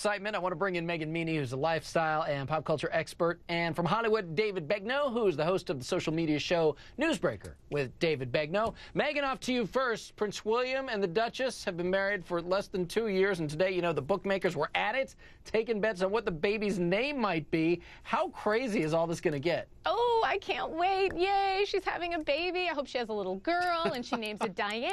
excitement, I want to bring in Meany, who's a lifestyle and pop culture expert, and from Hollywood, David Begnaud, who is the host of the social media show Newsbreaker with David Begnaud. Megan, off to you first. Prince William and the Duchess have been married for less than 2 years, and today, you know, the bookmakers were at it, taking bets on what the baby's name might be. How crazy is all this going to get? Oh, I can't wait. Yay, she's having a baby. I hope she has a little girl, and she names it Diana.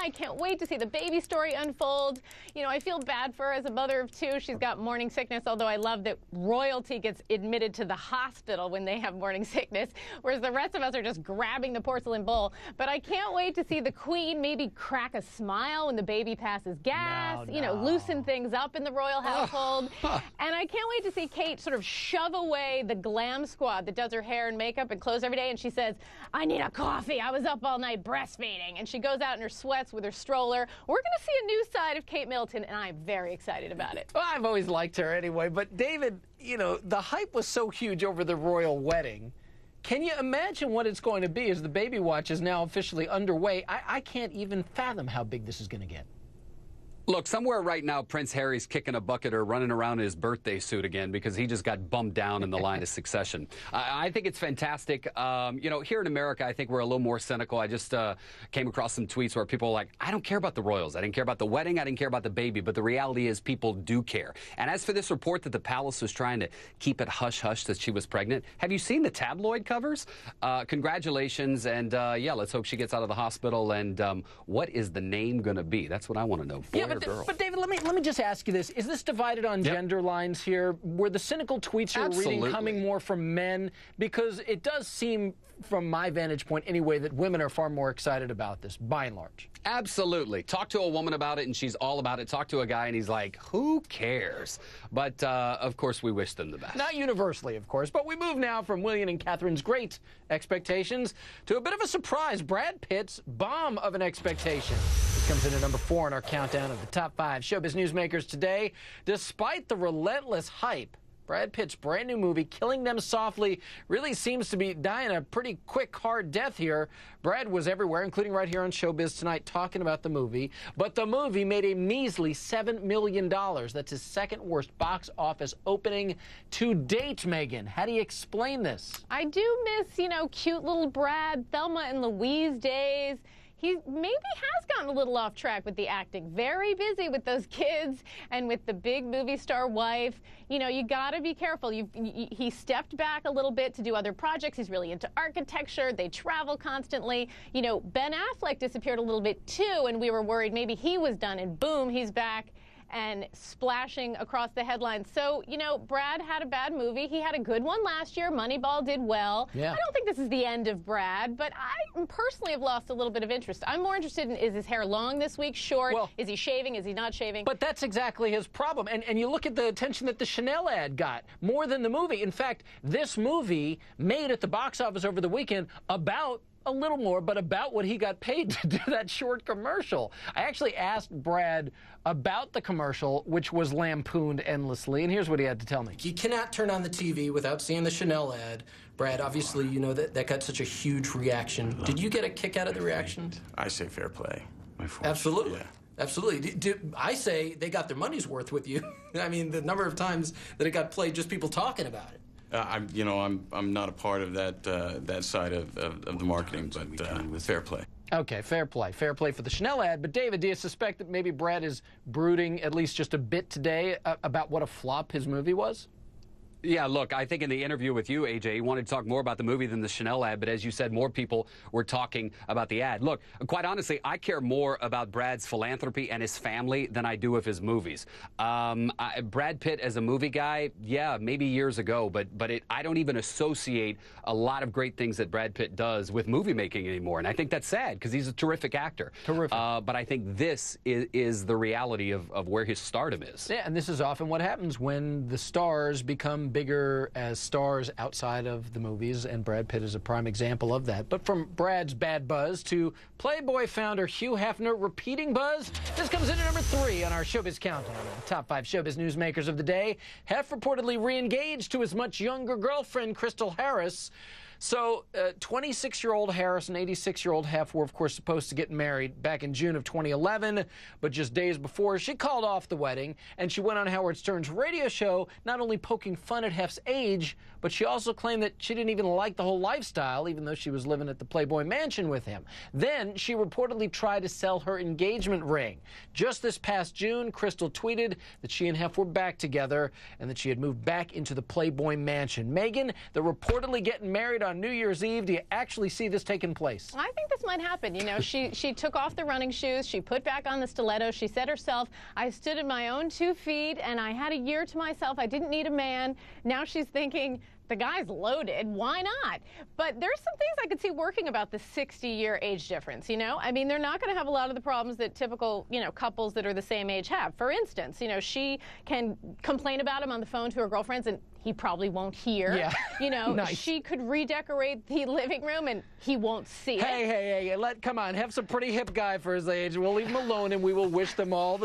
I can't wait to see the baby story unfold. You know, I feel bad for her as a mother of two. She's got morning sickness, although I love that royalty gets admitted to the hospital when they have morning sickness, whereas the rest of us are just grabbing the porcelain bowl. But I can't wait to see the Queen maybe crack a smile when the baby passes gas, you know, loosen things up in the royal household. And I can't wait to see Kate sort of shove away the glam squad that does her hair and makeup and clothes every day, and she says, I need a coffee. I was up all night breastfeeding. And she goes out in her sweats with her stroller. We're going to see a new side of Kate Middleton, and I'm very excited about it. Well, I've always liked her anyway, but David, you know, the hype was so huge over the royal wedding. Can you imagine what it's going to be as the baby watch is now officially underway? I can't even fathom how big this is going to get. Look, somewhere right now, Prince Harry's kicking a bucket or running around in his birthday suit again because he just got bumped down in the line of succession. I think it's fantastic. You know, here in America, I think we're a little more cynical. I just came across some tweets where people are like, I don't care about the royals. I didn't care about the wedding. I didn't care about the baby. But the reality is people do care. And as for this report that the palace was trying to keep it hush-hush that she was pregnant, have you seen the tabloid covers? Congratulations. And, yeah, let's hope she gets out of the hospital. And what is the name going to be? That's what I want to know. But David, let me just ask you this. Is this divided on gender lines here? Were the cynical tweets you're reading coming more from men? Because it does seem, from my vantage point anyway, that women are far more excited about this, by and large. Absolutely. Talk to a woman about it, and she's all about it. Talk to a guy, and he's like, who cares? But, of course, we wish them the best. Not universally, of course, but we move now from William and Catherine's great expectations to a bit of a surprise. Brad Pitt's bomb of an expectation. This comes in at number 4 in our countdown of the top 5 showbiz newsmakers today. Despite the relentless hype, Brad Pitt's brand new movie, Killing Them Softly, really seems to be dying a pretty quick, hard death here. Brad was everywhere, including right here on ShowBiz Tonight, talking about the movie. But the movie made a measly $7 million. That's his second worst box office opening to date, Megan. How do you explain this? I do miss, you know, cute little Brad, Thelma and Louise days. He maybe has gotten a little off track with the acting. Very busy with those kids and with the big movie star wife. You know, you got to be careful. He stepped back a little bit to do other projects. He's really into architecture. They travel constantly. You know, Ben Affleck disappeared a little bit too, and we were worried maybe he was done, and boom, he's back and splashing across the headlines. So, you know, Brad had a bad movie. He had a good one last year. Moneyball did well. Yeah. I don't think this is the end of Brad, but I personally have lost a little bit of interest. I'm more interested in, is his hair long this week, short? Well, is he shaving? Is he not shaving? But that's exactly his problem. And you look at the attention that the Chanel ad got, more than the movie. In fact, this movie made at the box office over the weekend about a little more, but about what he got paid to do that short commercial. I actually asked Brad about the commercial, which was lampooned endlessly, and here's what he had to tell me. You cannot turn on the TV without seeing the Chanel ad. Brad, obviously, you know that got such a huge reaction. Did you get a kick out of the reaction? I say fair play. Absolutely. Yeah. Absolutely. I say they got their money's worth with you. I mean, the number of times that it got played, just people talking about it. I'm not a part of that side of the marketing, but fair play. Okay, fair play. Fair play for the Chanel ad. But David, do you suspect that maybe Brad is brooding at least just a bit today about what a flop his movie was? Yeah, look, I think in the interview with you, AJ, he wanted to talk more about the movie than the Chanel ad, but as you said, more people were talking about the ad. Look, quite honestly, I care more about Brad's philanthropy and his family than I do of his movies. Brad Pitt as a movie guy, yeah, maybe years ago, but I don't even associate a lot of great things that Brad Pitt does with movie making anymore, and I think that's sad because he's a terrific actor. Terrific. But I think this is the reality of where his stardom is. Yeah, and this is often what happens when the stars become bigger as stars outside of the movies, and Brad Pitt is a prime example of that. But from Brad's bad buzz to Playboy founder Hugh Hefner repeating buzz, this comes in at number 3 on our Showbiz Countdown. The top 5 showbiz newsmakers of the day. Hef reportedly re-engaged to his much younger girlfriend, Crystal Harris. So, 26-year-old Harris and 86-year-old Hef were, of course, supposed to get married back in June of 2011, but just days before, she called off the wedding, and she went on Howard Stern's radio show, not only poking fun at Hef's age, but she also claimed that she didn't even like the whole lifestyle, even though she was living at the Playboy Mansion with him. Then, she reportedly tried to sell her engagement ring. Just this past June, Crystal tweeted that she and Hef were back together, and that she had moved back into the Playboy Mansion. Megan, they're reportedly getting married on New Year's Eve. Do you actually see this taking place? I think this might happen. You know, she took off the running shoes. She put back on the stilettos. She said herself, I stood on my own 2 feet, and I had a year to myself. I didn't need a man. Now she's thinking, the guy's loaded. Why not? But there's some things I could see working about the 60-year age difference, you know? I mean, they're not going to have a lot of the problems that typical, you know, couples that are the same age have. For instance, you know, she can complain about him on the phone to her girlfriends, and he probably won't hear. Yeah. You know, Nice. She could redecorate the living room, and he won't see it. Hey, come on. Hef's a pretty hip guy for his age. We'll leave him alone, and we will wish them all the